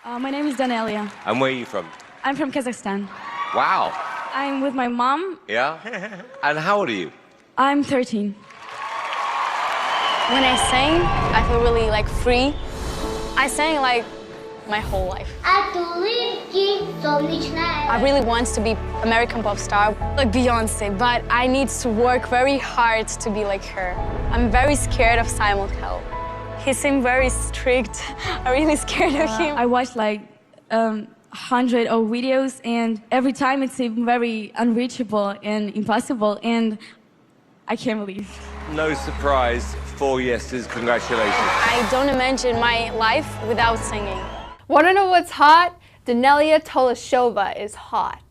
My name is Daneliya. And where are you from? I'm from Kazakhstan. Wow. I'm with my mom. Yeah? And how old are you? I'm 13. When I sing, I feel really free. I sang my whole life. I really want to be American pop star, like Beyonce, but I need to work very hard to be like her. I'm very scared of Simon Cowell. He seemed very strict. I'm really scared of him. I watched 100 of videos, and every time it seemed very unreachable and impossible, and I can't believe. No surprise, 4 yeses, congratulations. I don't imagine my life without singing. Wanna know what's hot? Daneliya Tuleshova is hot.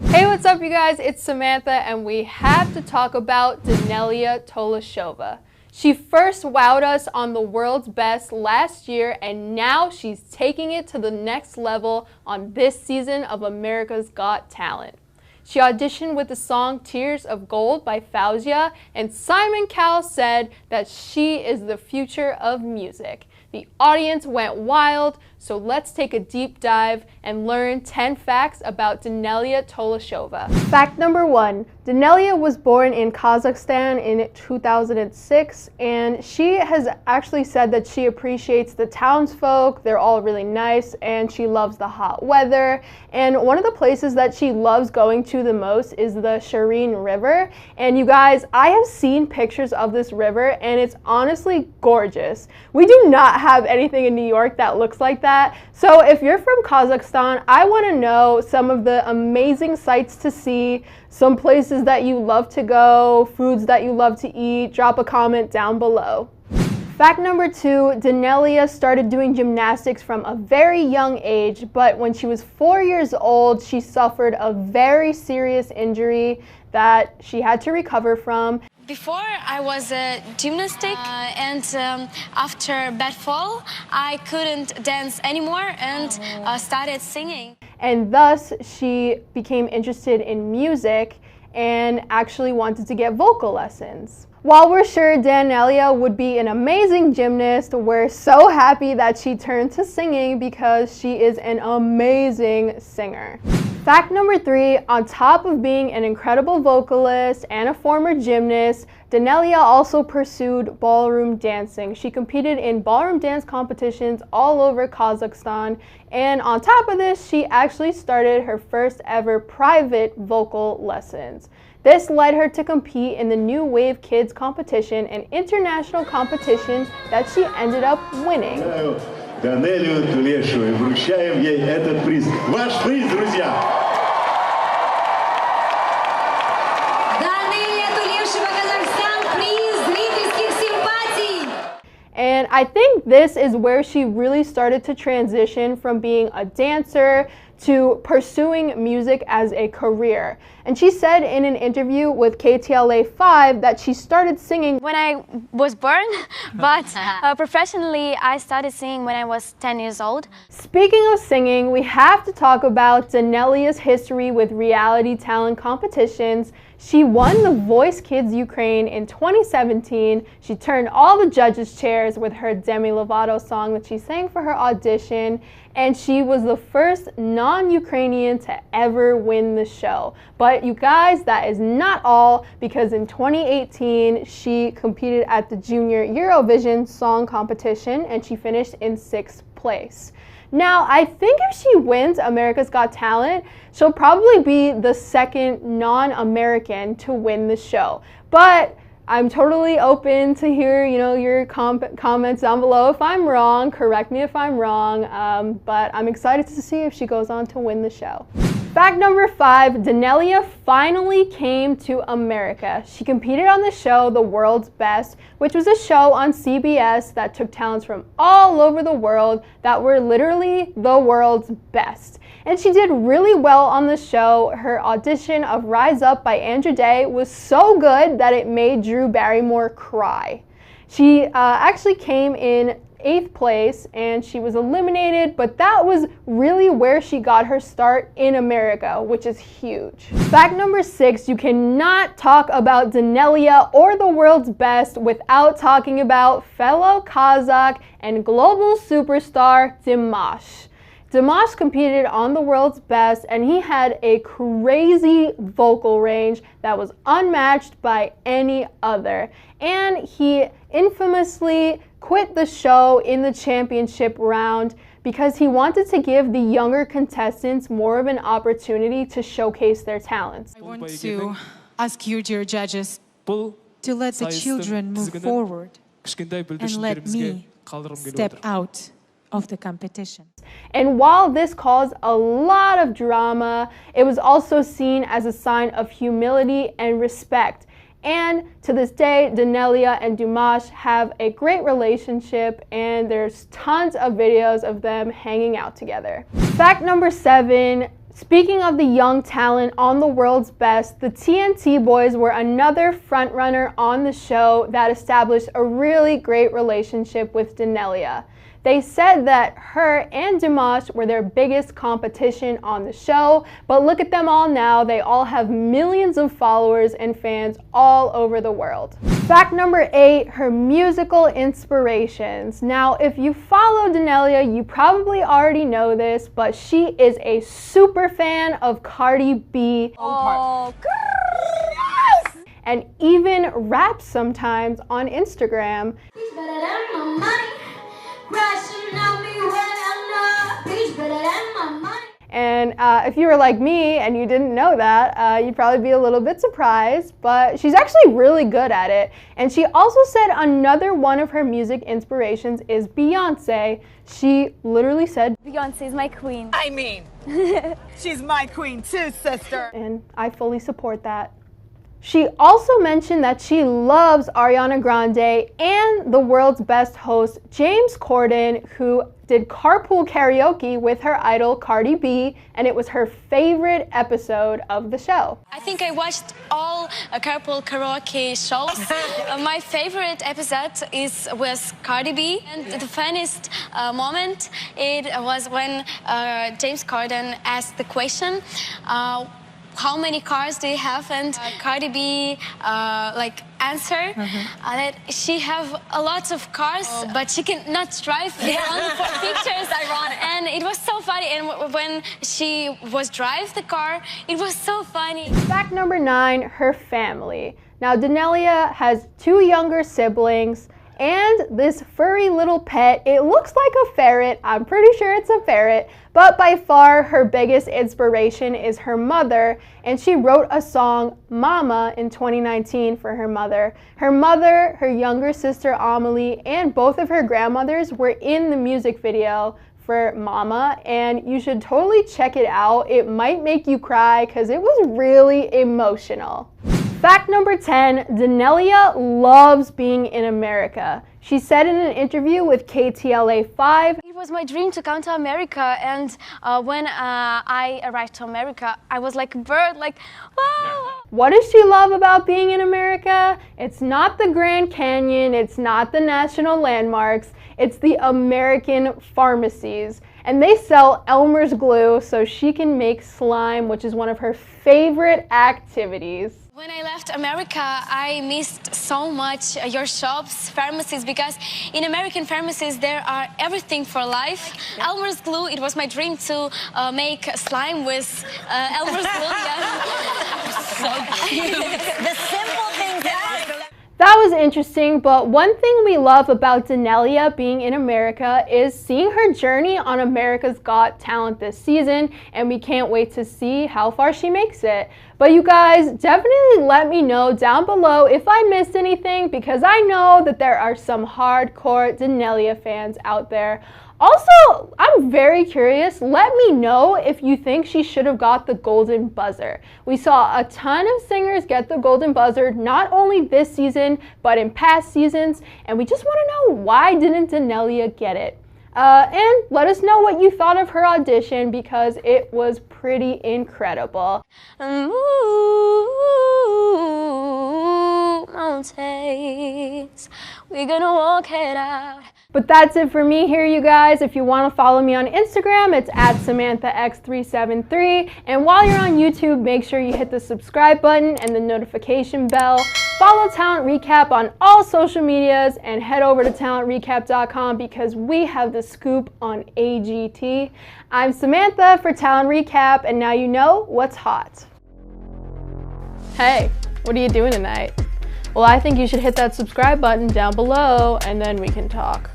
Hey, what's up you guys? It's Samantha and we have to talk about Daneliya Tuleshova. She first wowed us on The World's Best last year and now she's taking it to the next level on this season of America's Got Talent. She auditioned with the song Tears of Gold by Fauzia, and Simon Cowell said that she is the future of music. The audience went wild, so let's take a deep dive and learn 10 facts about Daneliya Tuleshova. Fact number 1, Daneliya was born in Kazakhstan in 2006, and she has actually said that she appreciates the townsfolk. They're all really nice, and she loves the hot weather. And one of the places that she loves going to the most is the Shireen River. And you guys, I have seen pictures of this river, and it's honestly gorgeous. We do not have anything in New York that looks like that. So if you're from Kazakhstan, I want to know some of the amazing sights to see, some places that you love to go, foods that you love to eat. Drop a comment down below. Fact number 2, Daneliya started doing gymnastics from a very young age, but when she was 4 years old, she suffered a very serious injury that she had to recover from. Before I was a gymnastic and after bad fall, I couldn't dance anymore and started singing. And thus she became interested in music and actually wanted to get vocal lessons. While we're sure Daneliya would be an amazing gymnast, we're so happy that she turned to singing because she is an amazing singer. Fact number 3, on top of being an incredible vocalist and a former gymnast, Daneliya also pursued ballroom dancing. She competed in ballroom dance competitions all over Kazakhstan, and on top of this, she actually started her first ever private vocal lessons. This led her to compete in the New Wave Kids competition, an international competition that she ended up winning. Данелию Tuleshовой. Вручаем ей этот приз. Ваш приз, друзья! Daneliya Tuleshova, Kazakhstan, приз зрительских симпатий! And I think this is where she really started to transition from being a dancer to pursuing music as a career. And she said in an interview with KTLA 5 that she started singing when I was born, but professionally I started singing when I was 10 years old. Speaking of singing, we have to talk about Daneliya's history with reality talent competitions. She won The Voice Kids Ukraine in 2017. She turned all the judges' chairs with her Demi Lovato song that she sang for her audition, and she was the first non-Ukrainian to ever win the show. But you guys, that is not all, because in 2018, she competed at the Junior Eurovision Song Competition, and she finished in 6th place. Now, I think if she wins America's Got Talent, she'll probably be the second non-American to win the show. But I'm totally open to hear, your comments down below if I'm wrong. Correct me if I'm wrong. But I'm excited to see if she goes on to win the show. Fact number 5, Daneliya finally came to America. She competed on the show The World's Best, which was a show on CBS that took talents from all over the world that were literally the world's best. And she did really well on the show. Her audition of Rise Up by Andra Day was so good that it made Drew Barrymore cry. She actually came in 8th place and she was eliminated, but that was really where she got her start in America, which is huge. Fact number 6, you cannot talk about Daneliya or the world's best without talking about fellow Kazakh and global superstar Dimash. Dimash competed on the world's best and he had a crazy vocal range that was unmatched by any other. And he infamously quit the show in the championship round because he wanted to give the younger contestants more of an opportunity to showcase their talents. I want to ask you, dear judges, to let the children move forward and let me step out of the competition. And while this caused a lot of drama, it was also seen as a sign of humility and respect. And to this day, Daneliya and Dimash have a great relationship and there's tons of videos of them hanging out together. Fact number 7, speaking of the young talent on the world's best, the TNT boys were another frontrunner on the show that established a really great relationship with Daneliya. They said that her and Dimash were their biggest competition on the show, but look at them all now. They all have millions of followers and fans all over the world. Fact number 8, her musical inspirations. Now, if you follow Daneliya, you probably already know this, but she is a super fan of Cardi B. Oh, And even raps sometimes on Instagram. And if you were like me and you didn't know that, you'd probably be a little bit surprised, but she's actually really good at it. And she also said another one of her music inspirations is Beyonce. She literally said, Beyonce is my queen. I mean, she's my queen too, sister. And I fully support that. She also mentioned that she loves Ariana Grande and the world's best host, James Corden, who did carpool karaoke with her idol Cardi B, and it was her favorite episode of the show. I think I watched all carpool karaoke shows. My favorite episode was Cardi B, and the funniest moment it was when James Corden asked the question, how many cars do you have? And Cardi B answer that she have a lot of cars, but she cannot drive. Only for pictures. Ironic. And it was so funny. And when she was drive the car, it was so funny. Fact number 9, her family. Now, Daneliya has 2 younger siblings and this furry little pet. It looks like a ferret. I'm pretty sure it's a ferret, but by far her biggest inspiration is her mother, and she wrote a song, Mama, in 2019 for her mother. Her mother, her younger sister Amelie, and both of her grandmothers were in the music video for Mama, and you should totally check it out. It might make you cry because it was really emotional. Fact number 10, Daneliya loves being in America. She said in an interview with KTLA-5, it was my dream to come to America, and when I arrived to America, I was like a bird, like, wow! What does she love about being in America? It's not the Grand Canyon, it's not the national landmarks, it's the American pharmacies. And they sell Elmer's glue so she can make slime, which is one of her favorite activities. When I left America, I missed so much your shops, pharmacies, because in American pharmacies there are everything for life. Elmer's glue, it was my dream to make slime with Elmer's glue. So cute. The simple things that That was interesting, but one thing we love about Daneliya being in America is seeing her journey on America's Got Talent this season, and we can't wait to see how far she makes it. But you guys, definitely let me know down below if I missed anything, because I know that there are some hardcore Daneliya fans out there. Also, I'm very curious, let me know if you think she should have got the golden buzzer. We saw a ton of singers get the golden buzzer, not only this season, but in past seasons, and we just want to know, why didn't Daneliya get it? And let us know what you thought of her audition, because it was pretty incredible. Ooh, mountains we're gonna walk it out. But that's it for me here, you guys. If you want to follow me on Instagram, it's at SamanthaX373. And while you're on YouTube, make sure you hit the subscribe button and the notification bell. Follow Talent Recap on all social medias and head over to talentrecap.com because we have the scoop on AGT. I'm Samantha for Talent Recap, and now you know what's hot. Hey, what are you doing tonight? Well, I think you should hit that subscribe button down below and then we can talk.